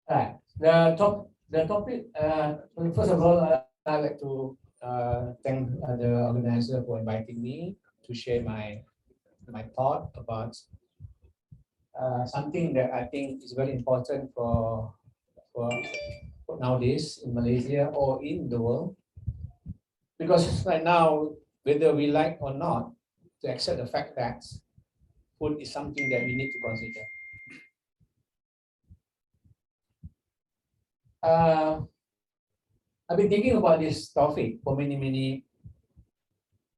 Right. The topic. First of all, I'd like to thank the organizer for inviting me to share my thought about something that I think is very important for nowadays in Malaysia or in the world. Because right now, whether we like or not, to accept the fact that food is something that we need to consider. I've been thinking about this topic for many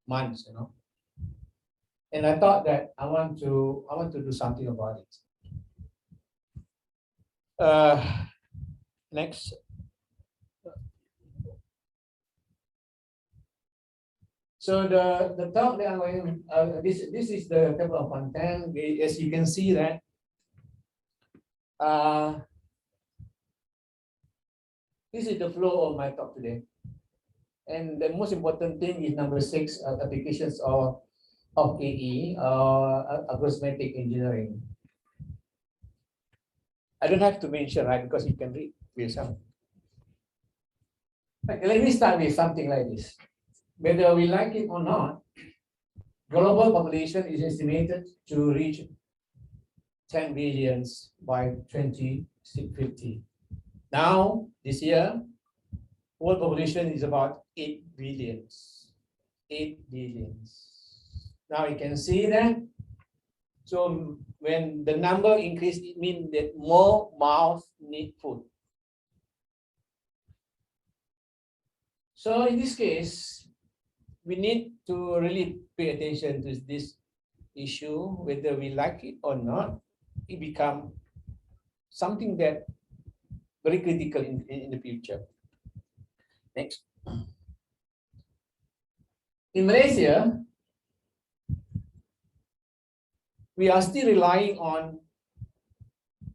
months, and I thought that I want to do something about it. Next. So the talk that I'm going, this is the table of content. As you can see that this is the flow of my talk today, and the most important thing is number 6, applications of AE, algorithmic engineering. I don't have to mention, right, because you can read for yourself. Let me start with something like this. Whether we like it or not, global population is estimated to reach 10 billions by 2050. Now, this year, world population is about 8 billions. 8 billions. Now you can see that. So when the number increases, it means that more mouths need food. So in this case, we need to really pay attention to this issue, whether we like it or not. It becomes something that very critical in the future. Next. In Malaysia, we are still relying on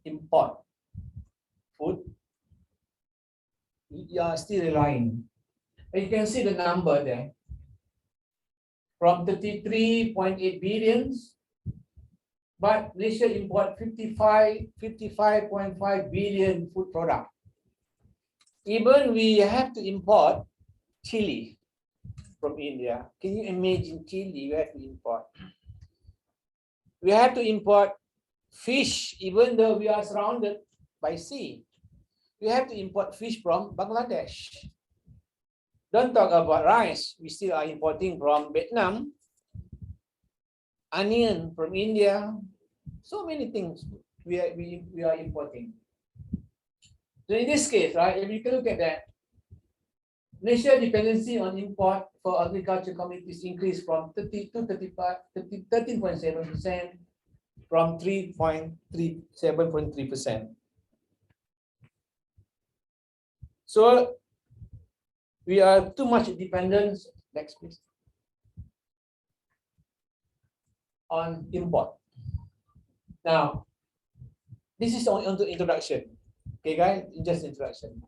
import food. We are still relying. And you can see the number there. From 33.8 billions, but Malaysia import 55.5 billion food product. Even we have to import chili from India. Can you imagine chili we have to import? We have to import fish, even though we are surrounded by sea. We have to import fish from Bangladesh. Don't talk about rice. We still are importing from Vietnam. Onion from India. So many things we are importing. So in this case, right, if you can look at that, Malaysia dependency on import for agriculture commodities increased from 13.7% from 7.3%. So we are too much dependent, next please, on import. Now, this is on the introduction. Okay, guys, just introduction.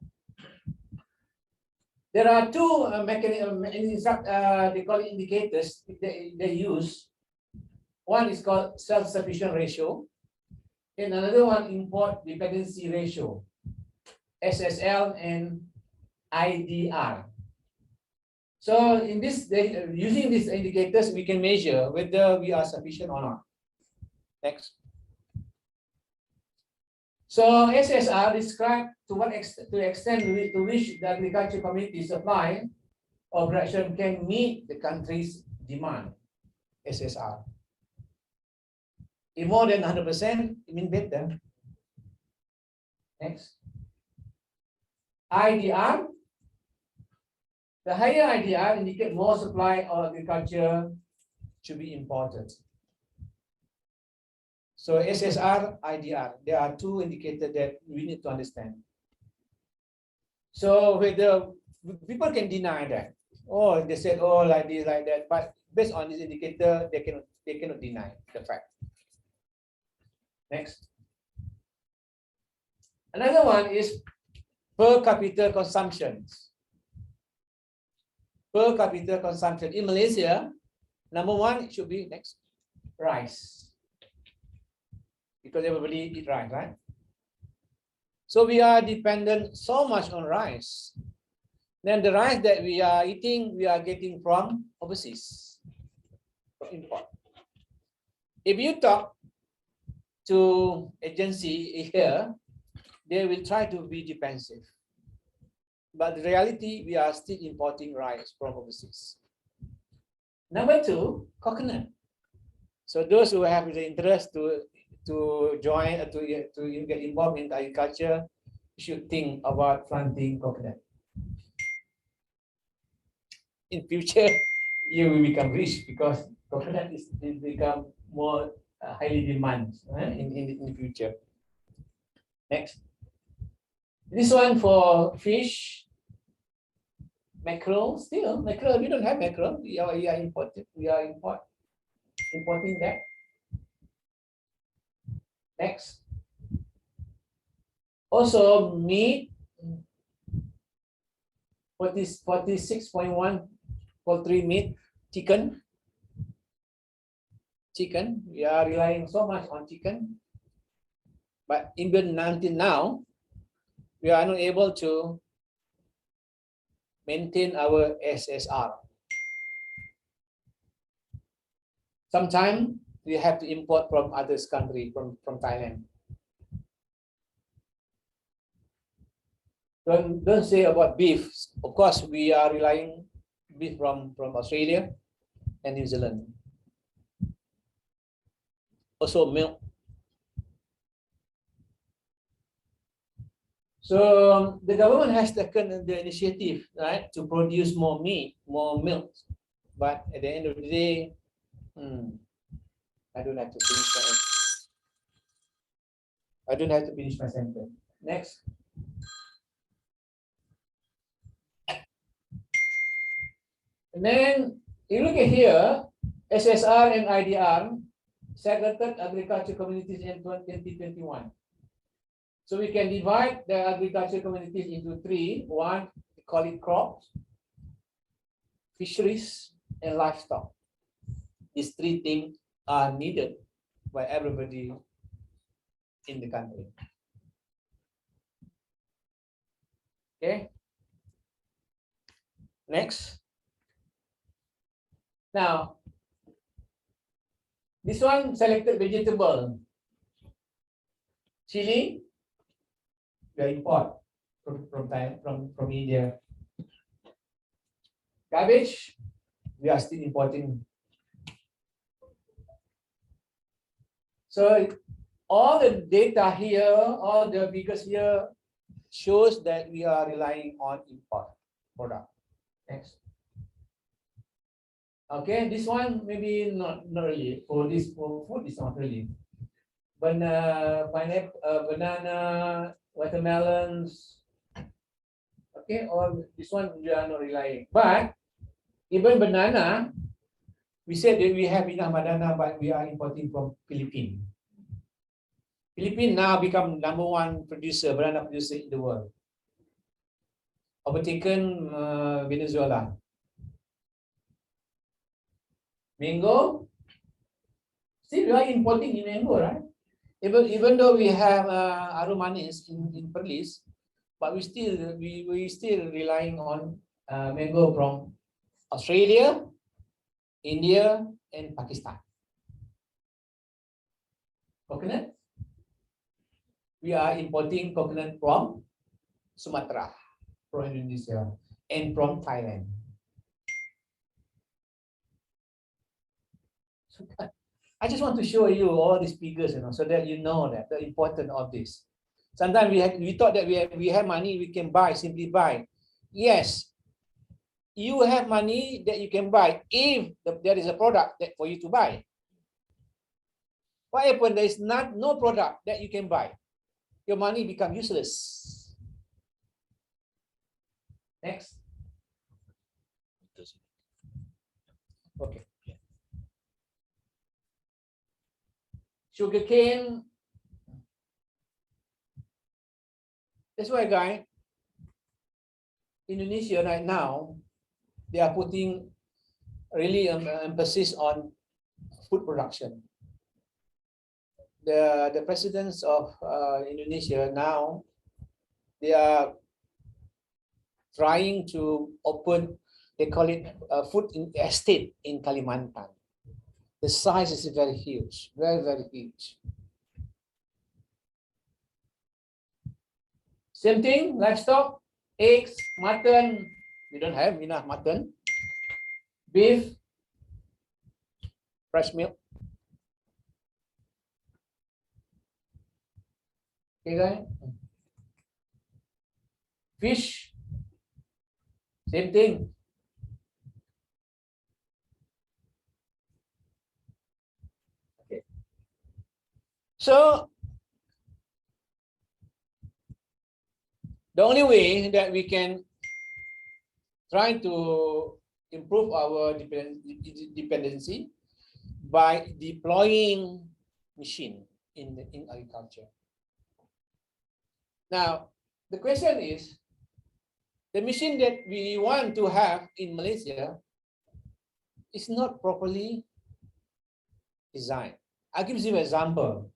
There are two mechanisms, they call it indicators they use. One is called self-sufficient ratio, and another one import dependency ratio, SSL and IDR. So in this, using these indicators, we can measure whether we are sufficient or not. Next. So SSR describes to what extent, to which the agriculture community supply or production can meet the country's demand. SSR. If more than 100%, it means better. Next. IDR. The higher IDR indicates more supply or agriculture should be imported. So SSR, IDR, there are two indicators that we need to understand. So whether people can deny that, or they said, oh, like this, like that, but based on this indicator, they cannot deny the fact. Next. Another one is per capita consumption. Per capita consumption in Malaysia, number one, it should be next, rice. Because everybody eat rice, right? So we are dependent so much on rice. Then the rice that we are eating, we are getting from overseas, from import. If you talk to agency here, they will try to be defensive. But the reality, we are still importing rice from overseas. Number two, coconut. So those who have the interest to join, to get involved in agriculture, should think about planting coconut. In future, you will become rich because coconut is become more highly demanded in the future. Next. This one for fish, mackerel. Still, mackerel. We don't have mackerel. We are importing. Importing that. Next. Also, meat. 46.1 poultry meat, chicken. Chicken. We are relying so much on chicken, but even until now, we are not able to maintain our SSR. Sometimes we have to import from other countries, from Thailand. Don't say about beef. Of course, we are relying beef from Australia and New Zealand. Also milk. So the government has taken the initiative, right, to produce more meat, more milk. But at the end of the day, I don't have to finish my sentence. Next. And then you look at here, SSR and IDR, segregated agriculture communities in 2021. So we can divide the agriculture communities into three. One, we call it crops, fisheries, and livestock. These three things are needed by everybody in the country. Okay. Next. Now, this one selected vegetable. Chili, we import from India. Cabbage, we are still importing. So all the data here, all the figures here shows that we are relying on import product. Next. Okay, this one maybe not really for this for food is not really. Pineapple, banana, watermelons. Okay, or this one we are not relying. But even banana, we said that we have enough banana, but we are importing from Philippines. Philippines now become #1 banana producer in the world, overtaken Venezuela. Mango, still we are importing in mango, right? Even though we have aromanis in perilous, but we still relying on mango from Australia, India, and Pakistan. Coconut, we are importing coconut from Sumatra, from Indonesia, and from Thailand. I just want to show you all these figures, so that you know that the importance of this. Sometimes we thought that we have money, we can buy, simply buy. Yes, you have money that you can buy if there is a product that for you to buy. What happens? There is no product that you can buy. Your money becomes useless. Next. Okay. Sugarcane. That's why, guys, Indonesia right now, they are putting really emphasis on food production. The presidents of Indonesia now they are trying to open, they call it food estate in Kalimantan. The size is very huge, very, very huge. Same thing, livestock, eggs, mutton. We don't have enough mutton. Beef, fresh milk. Okay, guys. Fish, same thing. Okay. So the only way that we can try to improve our dependency by deploying machine in agriculture. Now, the question is, the machine that we want to have in Malaysia is not properly designed. I'll give you an example.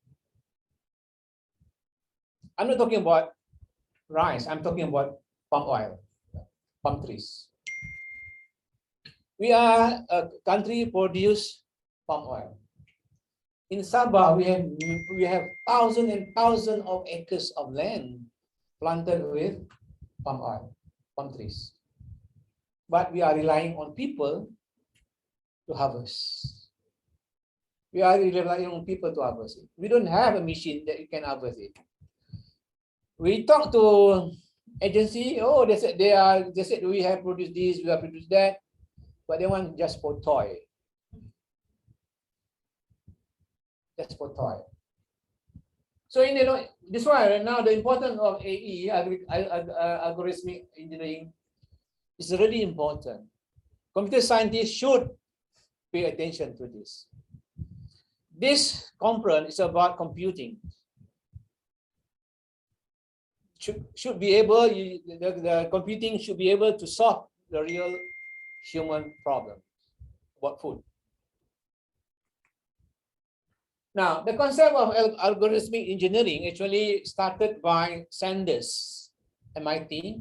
I'm not talking about rice, I'm talking about palm oil, palm trees. We are a country produce palm oil. In Sabah, we have thousands and thousands of acres of land planted with palm oil, palm trees. But we are relying on people to harvest. We are relying on people to harvest it. We don't have a machine that you can harvest it. We talk to agency, oh, they said we have produced this, we have produced that, but they want just for toy. Just for toy. So this why right now the importance of AE, algorithmic engineering, is really important. Computer scientists should pay attention to this. This conference is about computing. Should be able, the computing should be able to solve the real human problem about food. Now, the concept of algorithmic engineering actually started by Sanders, MIT.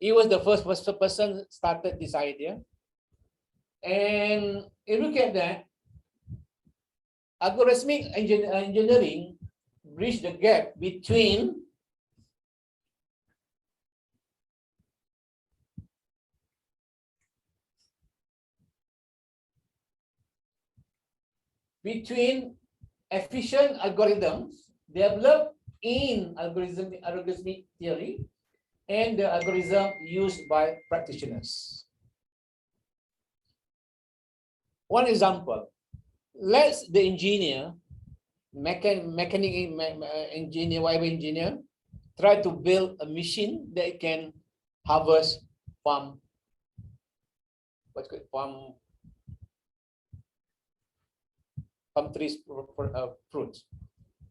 He was the first person started this idea. And if you look at that, algorithmic engineering bridge the gap between efficient algorithms developed in algorithmic theory and the algorithm used by practitioners. One example, let's the engineer, mechanic engineer, whatever engineer, try to build a machine that can harvest palm trees fruits.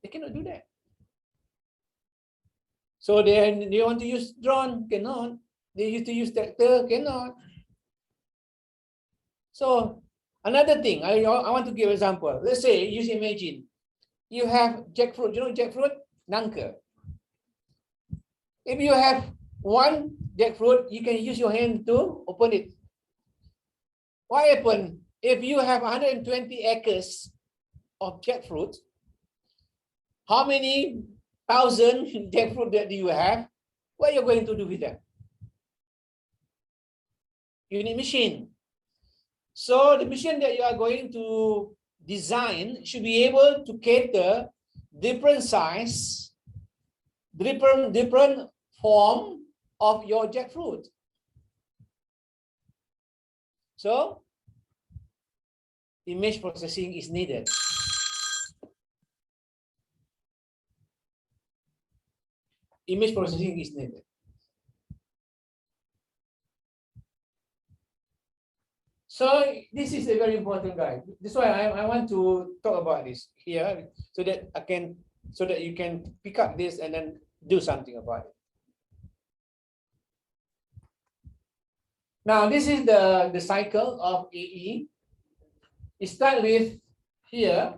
They cannot do that. So they want to use drone, cannot. They used to use tractor, cannot. So another thing, I want to give an example. Let's say you imagine you have jackfruit. You know jackfruit? Nangka. If you have one jackfruit, you can use your hand to open it. What happens if you have 120 acres of jackfruit? How many thousand jackfruit that do you have? What are you going to do with that? You need machine. So the machine that you are going to design should be able to cater different size, different form of your jackfruit. So image processing is needed. Image processing is needed. So this is a very important guide. This is why I want to talk about this here, so that you can pick up this and then do something about it. Now this is the cycle of AE. It starts with here.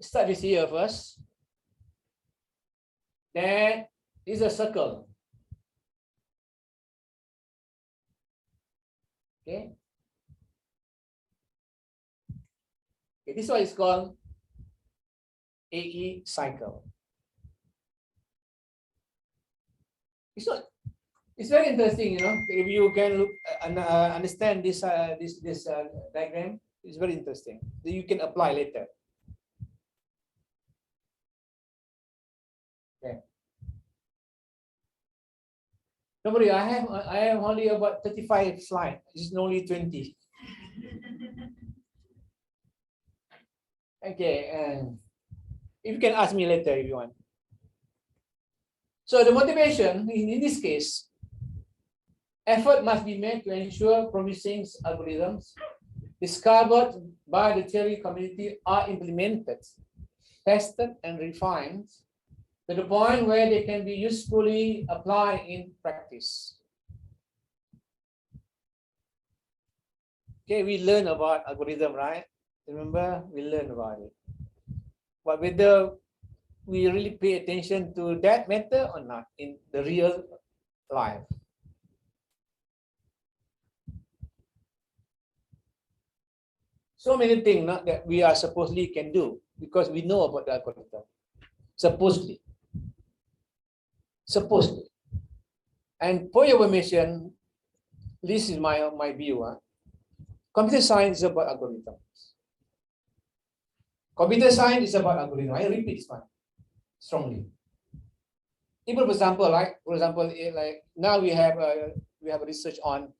Start with here first. That is a circle. Okay. Okay, this one is called AE cycle. It's very interesting, you know. If you can look understand this diagram, it's very interesting. You can apply later. Okay. Don't worry, I have only about 35 slides. It's only 20. Okay, and if you can ask me later if you want. So the motivation in this case, effort must be made to ensure promising algorithms discovered by the theory community are implemented, tested, and refined to the point where they can be usefully applied in practice. Okay, we learn about algorithm, right? Remember, we learn about it. But whether we really pay attention to that matter or not in the real life. So many things that we are supposedly can do because we know about the algorithm. Supposedly. And for your information, this is my view. Computer science is about algorithms. Computer science is about algorithm. I repeat this one strongly. Even for example, like now we have research on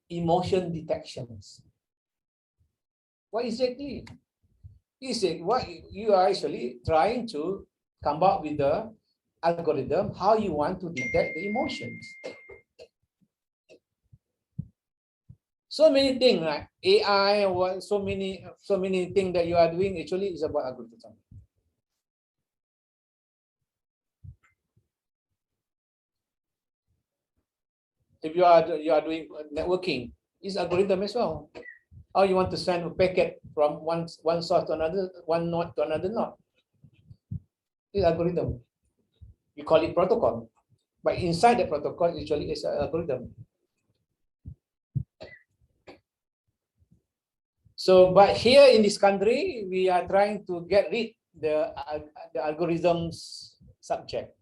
emotion detections. What exactly? What you are actually trying to come up with the algorithm, how you want to detect the emotions. So many things like AI or so many things that you are doing actually is about algorithm. If you are doing networking, it's algorithm as well. How you want to send a packet from one source to another, one node to another node. It's algorithm. You call it protocol, but inside the protocol actually is an algorithm. So, but here in this country, we are trying to get rid the algorithms subject.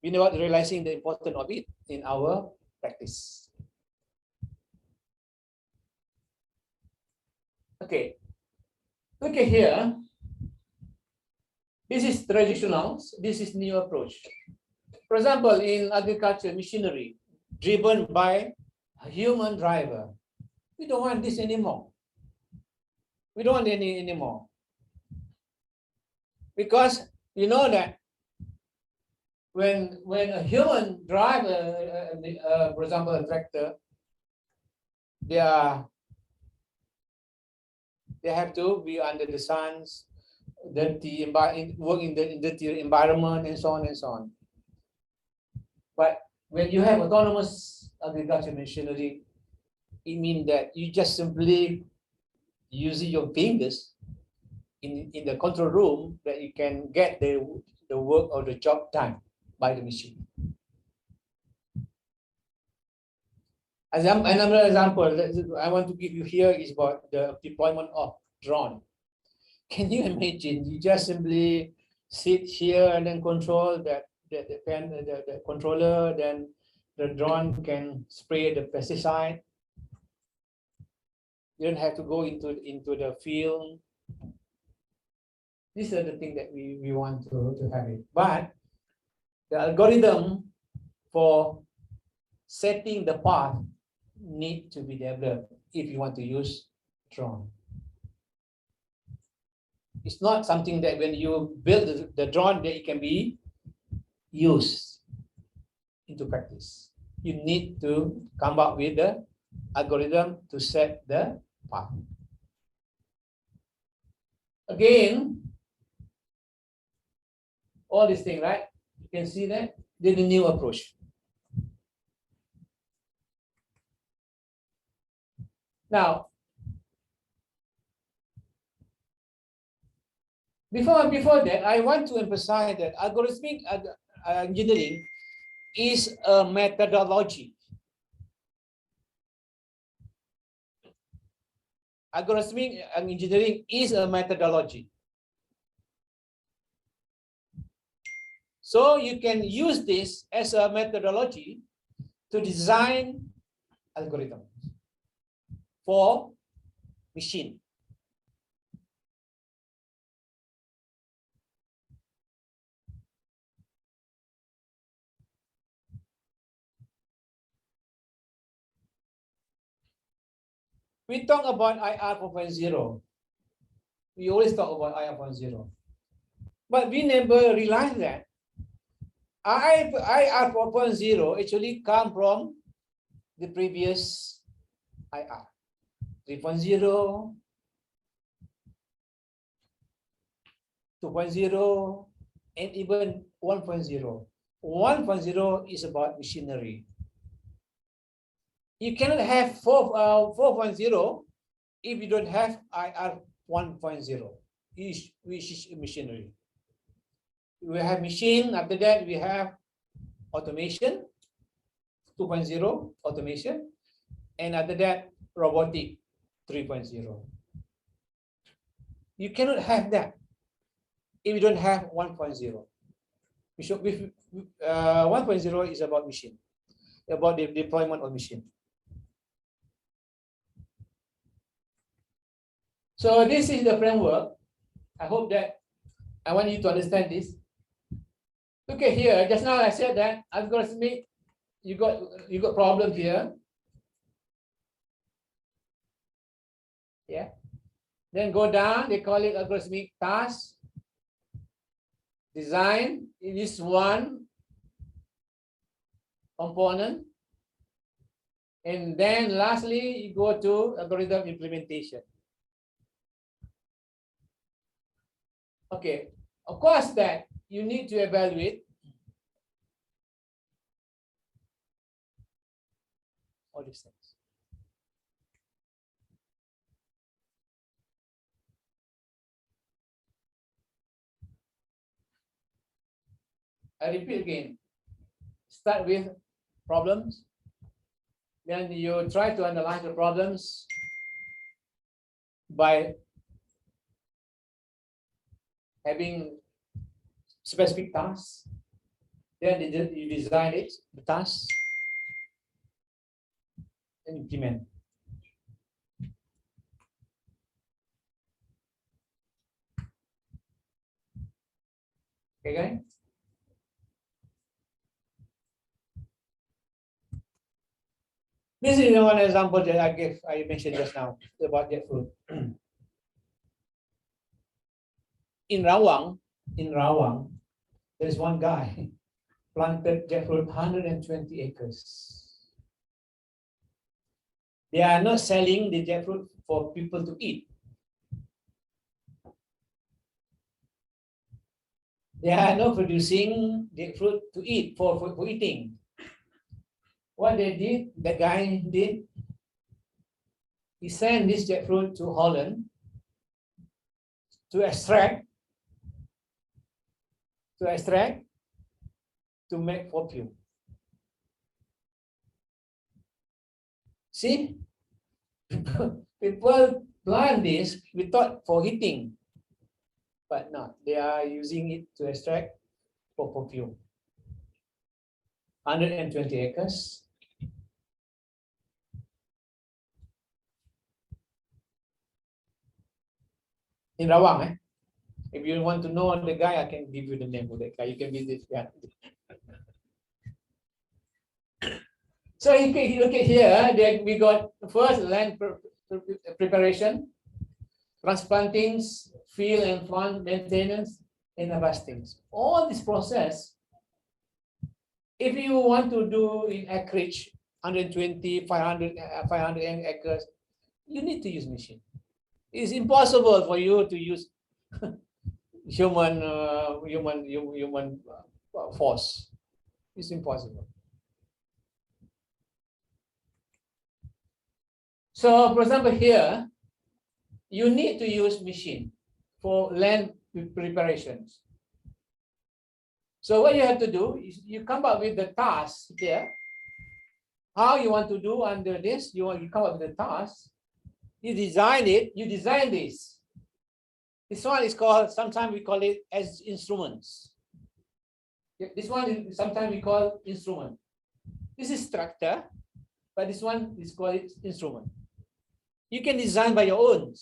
We know what realizing the importance of it in our practice. Okay, look at here. This is traditional. This is new approach. For example, in agriculture machinery, driven by a human driver, we don't want this anymore. We don't want any anymore. Because you know that when a human driver, for example, a tractor, they have to be under the sun's dirty work in the dirty environment and so on and so on. But when you have autonomous agriculture machinery, it means that you just simply using your fingers in the control room that you can get the work or the job done by the machine. As another example that I want to give you here is about the deployment of drone. Can you imagine? You just simply sit here and then control the controller, then the drone can spray the pesticide. You don't have to go into the field. These are the things that we want to have it. But the algorithm for setting the path need to be developed if you want to use drone. It's not something that when you build the drone that it can be used into practice. You need to come up with the algorithm to set the path. Again, all these things, right? You can see that there's a new approach. Now, Before that, I want to emphasize that algorithmic engineering is a methodology. Algorithmic engineering is a methodology. So you can use this as a methodology to design algorithms for machine. We talk about IR 4.0. We always talk about IR 4.0. But we never realized that IR 4.0 actually come from the previous IR. 3.0, 2.0, and even 1.0. 1.0 is about machinery. You cannot have 4.0 if you don't have IR 1.0, which is machinery. We have machine, after that we have automation, 2.0 automation, and after that robotic 3.0. You cannot have that if you don't have 1.0. 1.0 is about machine, about the deployment of machine. So this is the framework. I hope that I want you to understand this. Look at here. Just now I said that algorithmic, you got problem here. Yeah. Then go down. They call it algorithmic task. Design. It is one component. And then lastly, you go to algorithm implementation. Okay, of course that you need to evaluate all these things. I repeat again, start with problems, then you try to analyze the problems by having specific tasks, then you design it, the tasks, and implement. Okay, guys? This is one example that I mentioned just now about jackfruit. In Rawang, there is one guy planted jackfruit 120 acres. They are not selling the jackfruit for people to eat. They are not producing jackfruit to eat for eating. What they did, the guy did, he sent this jackfruit to Holland to extract, to make perfume. See, people plant this, we thought for eating, but not. They are using it to extract for perfume. 120 acres. In Rawang, If you want to know the guy, I can give you the name of that guy. You can visit. Yeah. So you can look at here. Then we got first land preparation, transplantings, field and plant maintenance, and harvesting. All this process, if you want to do in acreage, 120, 500 acres, you need to use machine. It's impossible for you to use human force. It's impossible. So, for example, here you need to use machine for land preparations. So what you have to do is you come up with the task here. How you want to do under this? You come up with the task. You design it. You design this. This one is called. Sometimes we call it as instruments. This one is sometimes we call instrument. This is structure, but this one is called instrument. You can design by your own.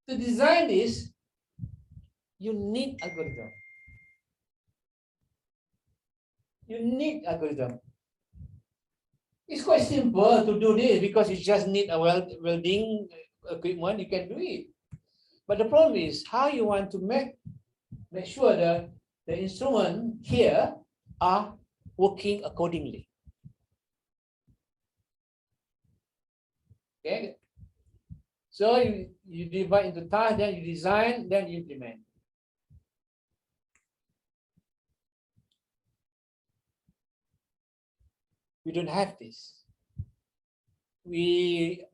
To design this, you need algorithm. You need algorithm. It's quite simple to do this because you just need a welding equipment. You can do it. But the problem is how you want to make sure the instrument here are working accordingly. Okay. So you divide into tasks, then you design, then you implement. We don't have this. We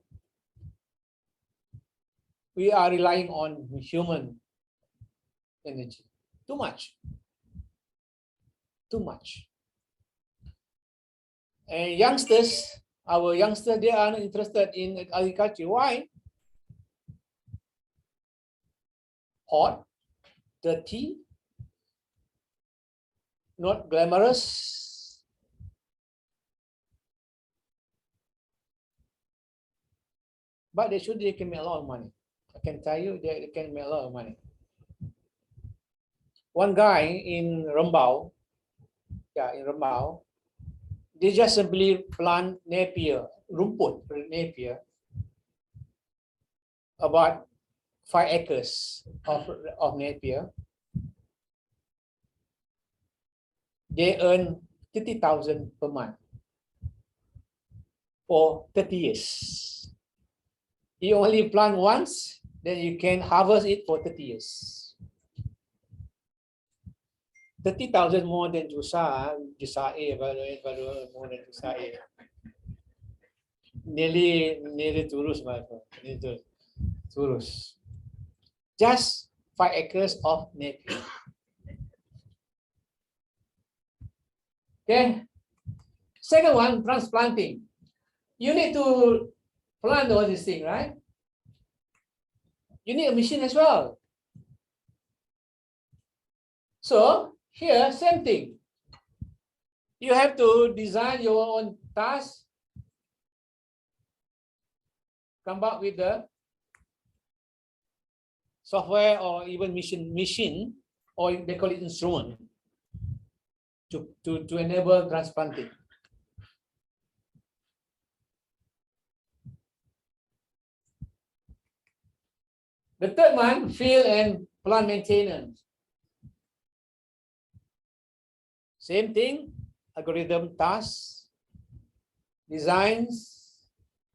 are relying on human energy. Too much. Too much. And youngsters, our youngsters, they are not interested in agriculture. Why? Hot, dirty, not glamorous. But they can make a lot of money. I can tell you they can make a lot of money. One guy in Rembau, they just simply plant napier, rumput, napier, about 5 acres of napier. They earn 30,000 per month for 30 years. You only plant once, then you can harvest it for 30 years. 30,000 more than Jusa A, more than Jusa A. Nearly Turus, Turus. Just 5 acres of napier. Okay. Second one, transplanting. You need to plant all these things, right? You need a machine as well. So here, same thing. You have to design your own task. Come up with the software or even machine, or they call it instrument to enable transplanting. The third one, field and plant maintenance. Same thing, algorithm, tasks, designs,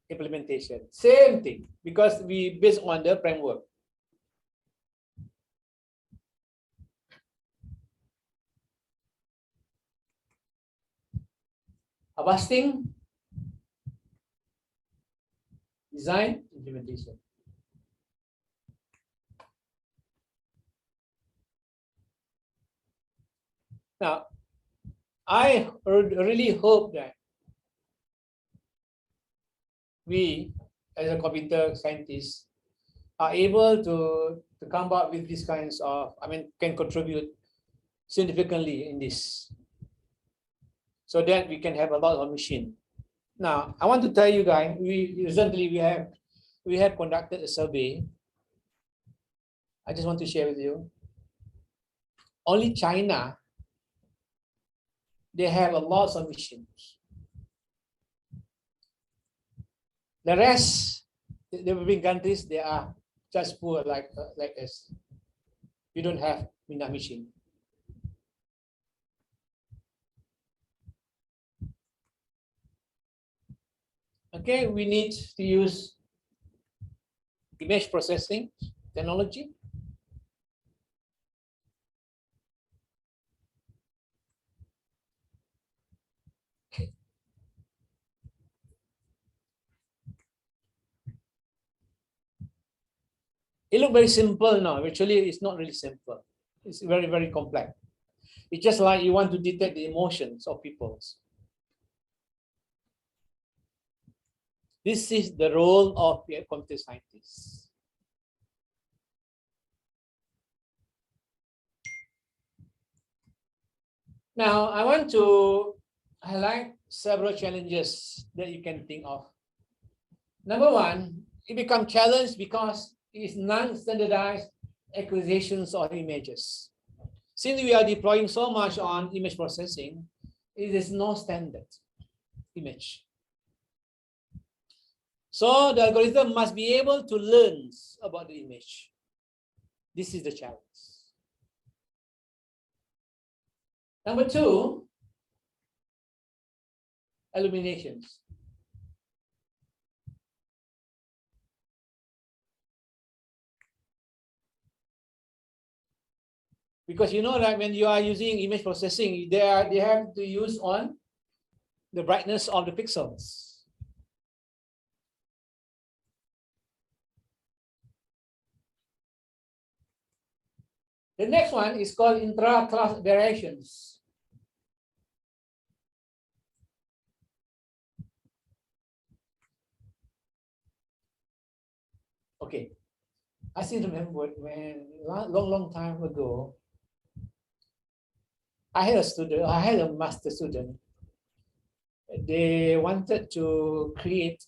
implementation. Same thing, because we based on the framework. Harvesting, design, implementation. Now, I really hope that we, as a computer scientists, are able to come up with these kinds of, can contribute significantly in this, so that we can have a lot of machine. Now, I want to tell you guys, recently we have conducted a survey. I just want to share with you. Only China, they have a lot of machines. The rest, the developing countries, they are just poor like us. We don't have enough machine. Okay, we need to use image processing technology. It looks very simple now. Actually, it's not really simple. It's very, very complex. It's just like you want to detect the emotions of people. This is the role of a computer scientist. Now, I want to highlight several challenges that you can think of. Number one, it becomes challenged because it is non-standardized acquisitions of images. Since we are deploying so much on image processing, it is no standard image. So the algorithm must be able to learn about the image. This is the challenge. Number two, illuminations. Because you know that when you are using image processing, they have to use on the brightness of the pixels. The next one is called intra-class variations. Okay, I still remember when long time ago, I had a master student. They wanted to create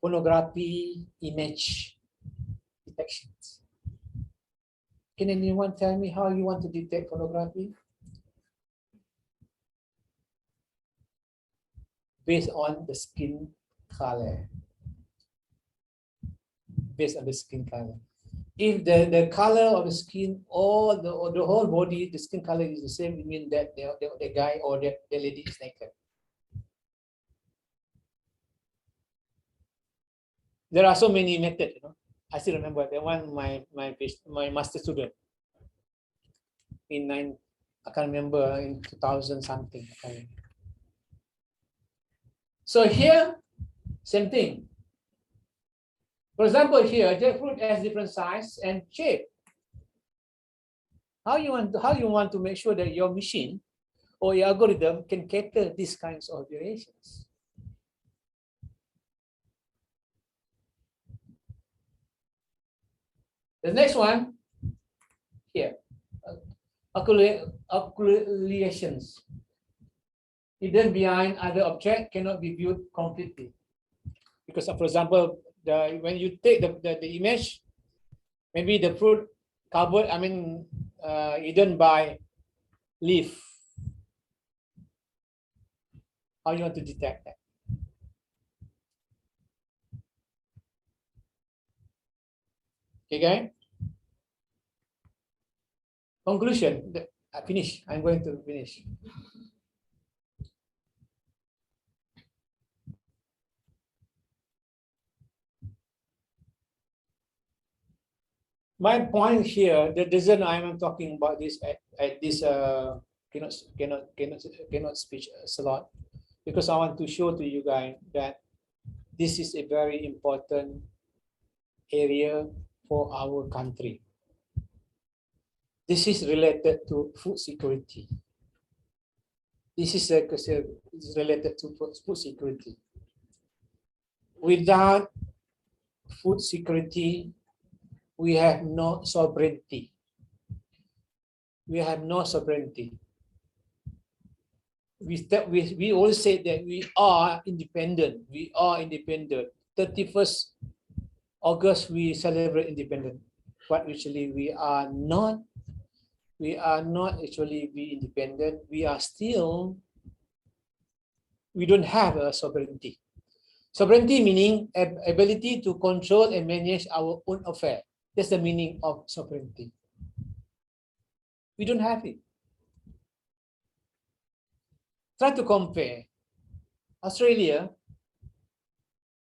pornography image detections. Can anyone tell me how you want to detect pornography? Based on the skin color. Based on the skin color. If the color of the skin or the whole body, the skin color is the same, it means that the guy or the lady is naked. There are so many methods, you know. I still remember the one my master student I can't remember, in 2000 something. So here, same thing. For example, here, jackfruit has different size and shape. How you want to make sure that your machine or your algorithm can cater these kinds of variations? The next one here, occlusions. Hidden behind other object cannot be viewed completely. Because, for example, when you take the image, maybe the fruit covered, hidden by leaf. How you want to detect that? Okay, guys? Conclusion. I finish. I'm going to finish. My point here, the reason I'm talking about this at this cannot speech a lot, because I want to show to you guys that this is a very important area for our country. This is related to food security. This is related to food security. Without food security, we have no sovereignty. We have no sovereignty. We always say that we are independent. We are independent. 31st August, we celebrate independence. But actually, we are not. We are not actually be independent. We are still. We don't have a sovereignty. Sovereignty meaning ability to control and manage our own affairs. That's the meaning of sovereignty. We don't have it. Try to compare. Australia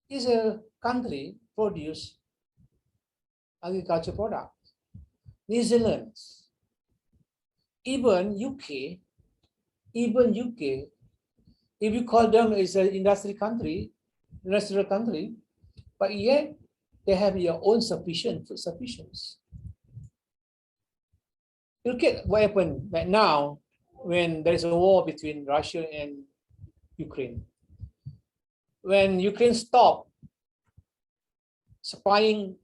is a country produce agriculture products. New Zealand, even UK, if you call them as an industrial country, but yet they have your own food sufficiency. Look at what happened right now when there is a war between Russia and Ukraine. When Ukraine stopped supplying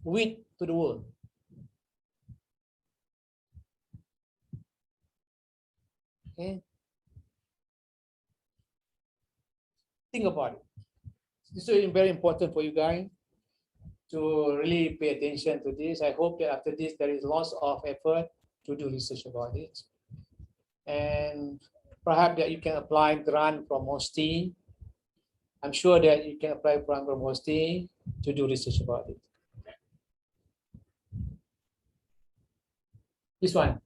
wheat to the world, okay, think about it. This is very important for you guys to really pay attention to this. I hope that after this there is lots of effort to do research about it, and perhaps that you can apply grant from MOSTI. I'm sure that you can apply grant from MOSTI to do research about it. This one.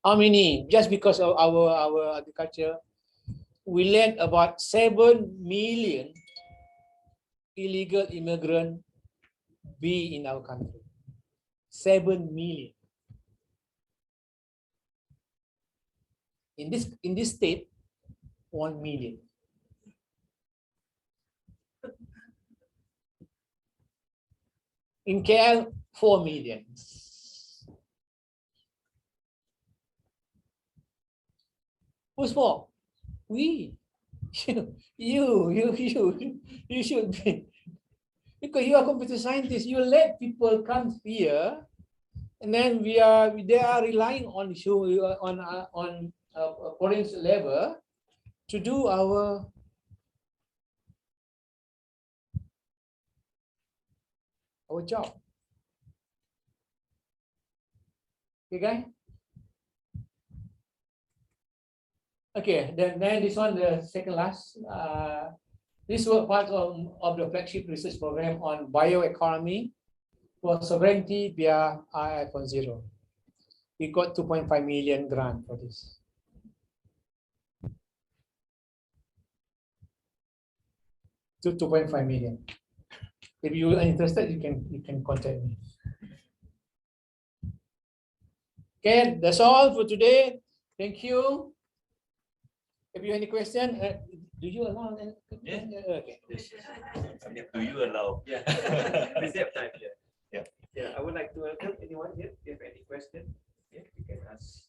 How many? Just because of our agriculture, we let about 7 million illegal immigrants be in our country. 7 million. In this state, 1 million. In KL, 4 million. Who's for? We. You should be. Because you are computer scientists, you let people come here, and then they are relying on you on foreign labor to do our job. Okay, guys. Okay, then this one, the second last. This was part of the flagship research program on bioeconomy for sovereignty via ICOCO2022. We got 2.5 million grant for this. To 2.5 million. If you are interested, you can contact me. Okay, that's all for today. Thank you. If you have any question, do you allow? Yeah. Okay. Do you allow? Yeah. We have time here. Yeah. Yeah. I would like to welcome anyone here. If you have any question, yeah, you can ask.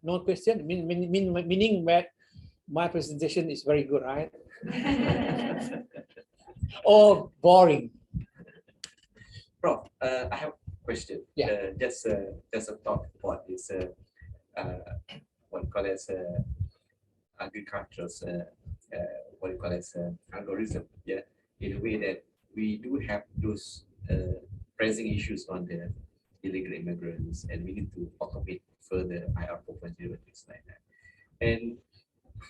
No question. Meaning that my presentation is very good, right? Or boring. Prof, I have a question. Yeah. Just a thought about this. What you call it? Agriculture's what you call it? Algorithm. Yeah. In a way that we do have those pressing issues on the illegal immigrants, and we need to automate further IR 4.0 and things like that. And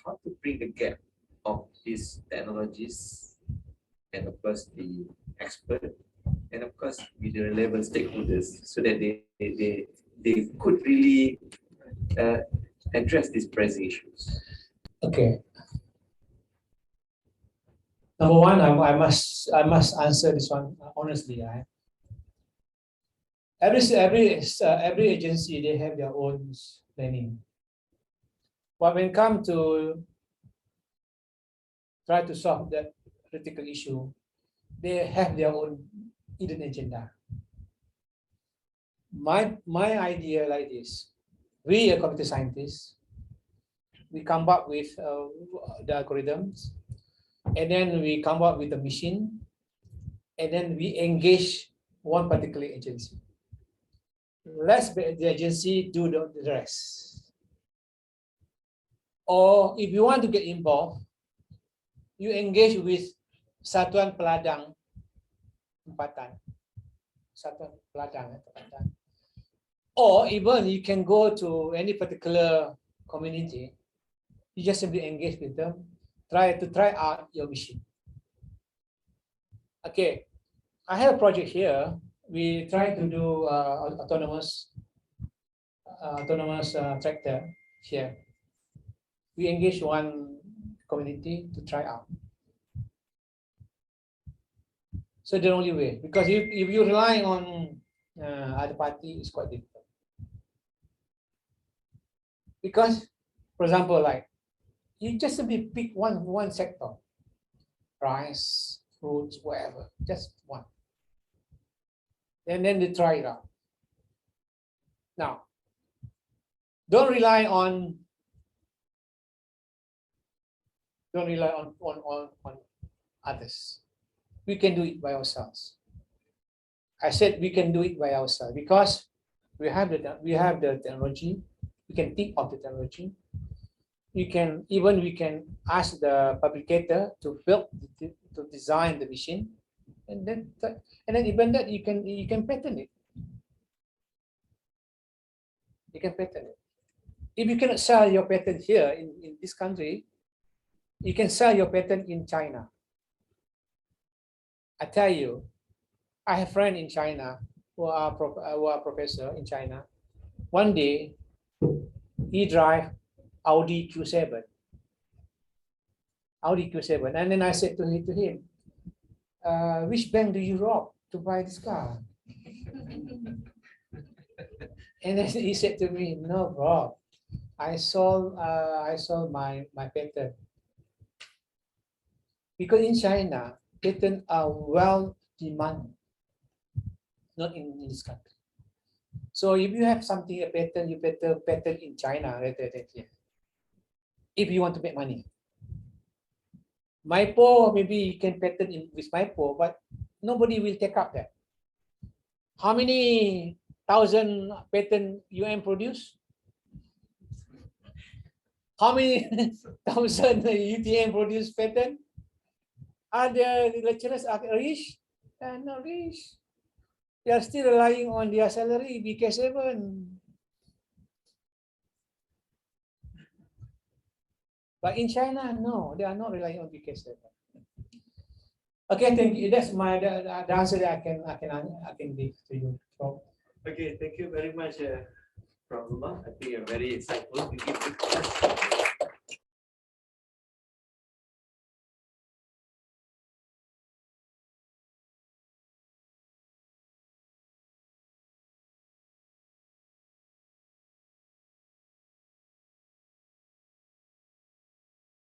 how to bring the gap of these technologies, and of course the expert, and of course with the relevant stakeholders, so that they could really address these pressing issues. Okay. Number one, I must answer this one honestly. Right? Every agency, they have their own planning. But when it comes to try to solve that critical issue, they have their own hidden agenda. My idea like this: we are computer scientists. We come up with the algorithms, and then we come up with a machine, and then we engage one particular agency. Let the agency do the rest. Or if you want to get involved, you engage with Satuan Peladang Tempatan. Satuan Peladang Tempatan. Or even you can go to any particular community. You just simply engage with them, try out your mission. Okay, I have a project here. We try to do autonomous tractor here. We engage one community to try out. So the only way, because if you rely on other party, it's quite difficult. Because For example, like you just simply pick one sector, rice, fruits, whatever, just one. And then they try it out. Now, don't rely on others. We can do it by ourselves. I said we can do it by ourselves because we have the technology. We can think of the technology. We can ask the fabricator to build to design the machine, and then even that you can patent it. You can patent it. If you cannot sell your patent here in this country, you can sell your patent in China. I tell you, I have friends in China who are professor in China. One day, he drive Audi Q7. Audi Q7. And then I said to him, which bank do you rob to buy this car? And then he said to me, no, bro, I sold my patent. Because in China, patents are well demanded, not in this country. So if you have something, a patent, you better patent in China rather than here. If you want to make money. MyPo, maybe you can patent with MyPo, but nobody will take up that. How many thousand patent UM produce? How many thousand UTM produce patent? Are the lecturers are rich? They are not rich. They are still relying on their salary, BK7. But in China, no, they are not relying on BK7. Okay, thank you. That's the answer that I can give to you. So, Okay, thank you very much, Prof. Abdullah. I think you're very insightful. You give